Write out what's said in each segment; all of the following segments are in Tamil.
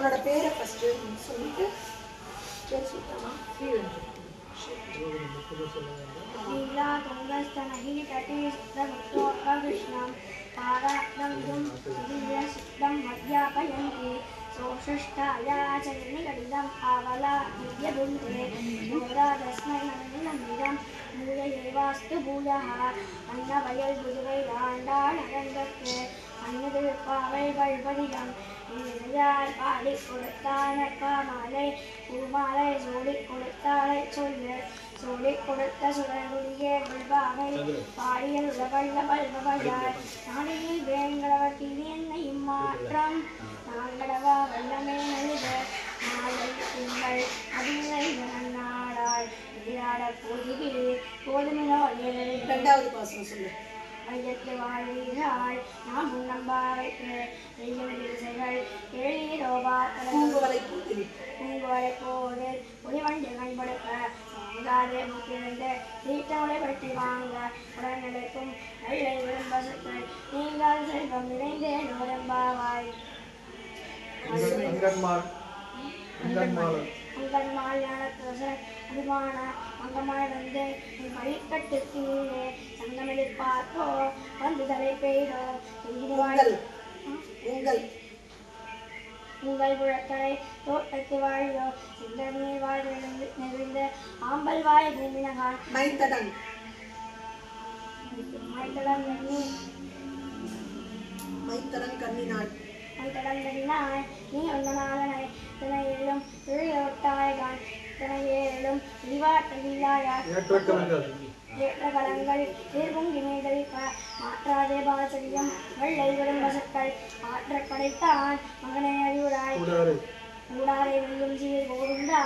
அவனோட பேரை ஃபர்ஸ்ட் சொல்லிட்டு பேர் சொல்லிட்டாமா लीला तुंगस्तनहि तटिस्तमुत्तोपकृष्णं पारात्मं दिव्यसिद्धं मध्यापयन्ति सोषष्ठायाचरणिकटिदम् आवला दिव्यबुन्ते मोरादस्मै नन्दिनं मूलयेवास्तु भूयः अन्नवयल् बुधुवैराण्डाळरङ्गत्ते अन्नतिरुप्पाவை வழிபதிகம் இளையார் பாடி கொடுத்தான காமாலை பூமாலை சூடி கொடுத்தாளை சொல்லு சூடி கொடுத்த சுடர்குடியே விழ்வாவை பாடியல் உலகள்ள பல்பவையாய் நாடியில் வேங்கடவர்த்தின் என்னை இம்மாற்றம் நாங்கடவா வெள்ளமே நழுத நாளை உங்கள் அதிலை நாடாய் நீராட போதுகிறே போதுமினோ ரெண்டாவது பாசனம் சொல்லு ஐயத்து வாழ்வீர்கள் நாம் முன்னம்பாவைக்கு வெய்யும் திசைகள் கேளீரோபா பூங்குவலை போதில் பூங்குவலை போதில் ஒளிவண்டி கண்படுத்த சாங்காதே முக்கிருந்து தீட்டமுறை பற்றி வாங்க உடனடிக்கும் வெள்ளை விரும்பசுக்கள் நீங்கள் செல்வம் நிறைந்தே நோரம்பாவாய் அங்கன்மாள் ஞானத்தோசர் அபிமான அங்கமாய் வந்து என் பழிக்கட்டுத்தீனே சங்கமில் பார்ப்போ வந்து தலை பெய்தோ உங்கள் புழக்கரை தோட்டத்து வாழியோ சிந்தர் நீர் வாழ் நெறிந்த ஆம்பல் வாய் பூமினகான் மைத்தடன் கண்ணினாள் மைத்தடங்கடினாய் நீ ஒன்னனாலனை தினையிலும் திருளொட்டாய்கான் தினையேறும் விரிவாட்டமில்லாயார் ஏற்ற கலங்கள் தீர்வும் இணைதளிப்ப மாற்றாதே பாசரியம் வெள்ளை விரும்பசக்கள் ஆற்ற படைத்தான் மகனை அறிவுராய் கூடாரை வெல்லும் சீர் கோவிந்தா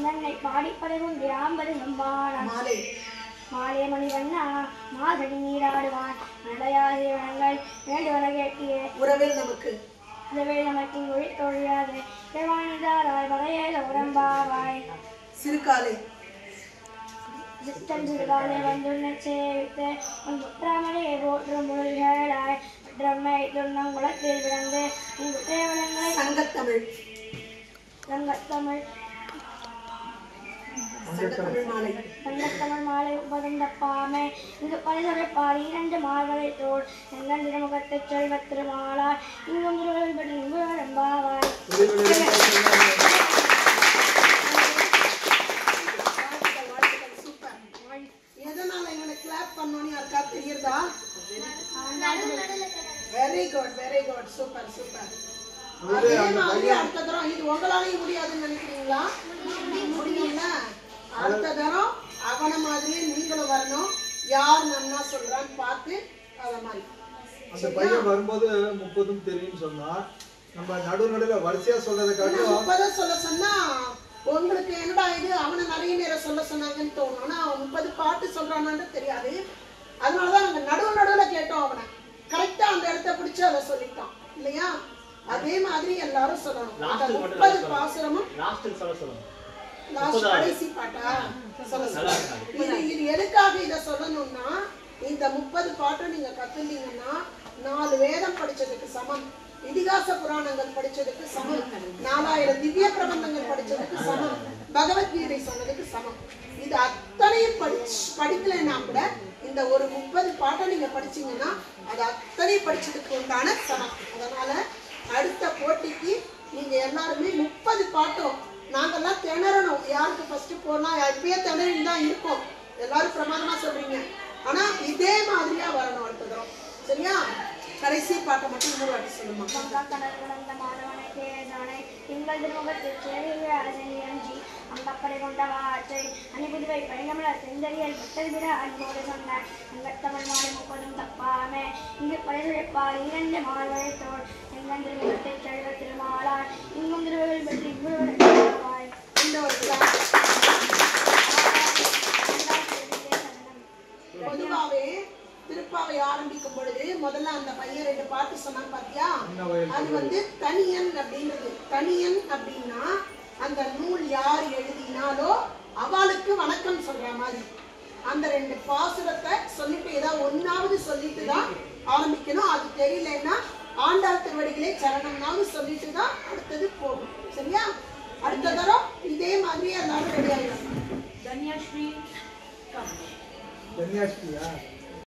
நன்னை பாடிப்படை கொண்டு ஆம்பது சம்பானம் மாலே மணிவண்ணா மாதடி நீராடுவான் நடையாதே வனங்கள் வேண்டுவன கேட்டியே உறவில் நமக்கு உறவில் நமக்கு மொழி தொழியாது தேவானிதாராய் வரையேல உடம்பாவாய் சிறுகாலை சித்தன் சிறுகாலை வந்துன்னை சேவித்து உன் முற்றாமலே போற்று முழுகளாய் பிரம்மை துன்னம் குளத்தில் பிறந்து உன் குற்றவனங்களை சங்கத்தமிழ் சங்கத்தமிழ் மாலை உபதந்தப்பாமே இங்கு பரிசொலைப்பார் இரண்டு மார்வரை தோல் எங்கள் திருமுகத்தை செல்வ திருமாலாய் இங்கும் திருவள்ளுவர் பற்றி இங்கும்பாவாய் எதனால இவனை கிளாப் பண்ணோன்னு யாருக்கா தெரியுதா வெரி குட் சூப்பர் அதே மாதிரி அடுத்த தரம் இது உங்களாலையும் முடியாதுன்னு நினைக்கிறீங்களா முடியும்ல அடுத்த தரம் அவன மாதிரியே நீங்களும் வரணும் யார் நன்னா சொல்றான்னு பார்த்து அத மாதிரி அந்த பையன் வரும்போது 30 தெரியும் சொன்னா நம்ம நடுநடுல வரிசையா சொல்றதை காட்டிலும் 30 சொல்ல சொன்னா உங்களுக்கு என்னடா இது அவனை நிறைய நேரம் சொல்ல சொன்னாங்கன்னு தோணும் ஆனா அவன் 30 பாட்டு சொல்றானான்னு தெரியாது அதனாலதான் நாங்க நடுவுல கேட்டோம் அவனை கரெக்டா அந்த இடத்த பிடிச்சு அதை சொல்லிட்டான் இல்லையா அதே மாதிரி எல்லாரும் சொல்லணும் 30 பாசுரமும் லாஸ்ட் கடைசி பாட்டா இது எதுக்காக இதை சொல்லணும்னா இந்த 30 பாட்டும் நீங்க கத்துட்டீங்கன்னா 4 வேதம் படிச்சதுக்கு சமம் இதிகாச புராணங்கள் படிச்சதுக்கு சமம் 4000 திவ்ய பிரபந்தங்கள் படிச்சதுக்கு சமம் பகவத்கீதை சொன்னதுக்கு சமம் இது அத்தனையும் படிக்கலைன்னா கூட இந்த ஒரு 30 பாட்டை நீங்க படிச்சீங்கன்னா அது அத்தனையும் படிச்சதுக்கு உண்டான சமம் அதனால அடுத்த போட்டிக்கு நீங்க எல்லாருமே 30 பாட்டும் நாங்கெல்லாம் திணறணும் யாருக்கு ஃபர்ஸ்ட் போனா எப்பயே திணறின்னு தான் இருக்கும் எல்லாரும் பிரமாதமா சொல்றீங்க ஆனா இதே மாதிரியா வரணும் அடுத்த தரம் சரியா கடைசி பாட்டை மட்டும் இன்னொரு வாட்டி சொல்லுமா திங்கள் திருமுகத்தில் சேவையை அரசஞ்சி அங்கப்படை கொண்ட வாற்றை அணிபுதுவை பயணமல செந்தறியல் பட்டதிர அன்போடு சொன்ன அங்கத்தமிழ் மாலை 30 தப்பாமே இங்கு படைசுழைப்பார் 2 மால்வரை தோல் எங்கள் திருமுகத்தை செல்வ திருமாலார் இங்கும் திருவள்ளுவர் பற்றி இவ்வளவாய் பொதுவாவே திருப்பாவை ஆரம்பிக்கும் பொழுது முதல்ல அந்த பையன் 2 பாட்டு சொன்னான் பாத்தியா அது வந்து தனியன் அப்படின்றது தனியன் அப்படின்னா அந்த நூல் யார் எழுதினாலோ அவளுக்கு வணக்கம் சொல்ற மாதிரி அந்த 2 பாசுரத்தை சொல்லிட்டு ஏதாவது ஒன்னாவது சொல்லிட்டு தான் ஆரம்பிக்கணும் அது தெரியலன்னா ஆண்டாள் திருவடிகளே சரணம்னாலும் சொல்லிட்டு தான் அடுத்தது போகும். சரியா? அடுத்த தரம் இதே மாதிரி எல்லாரும் ரெடி ஆயிடும். தன்யாஸ்ரீ தன்யாஸ்ரீயா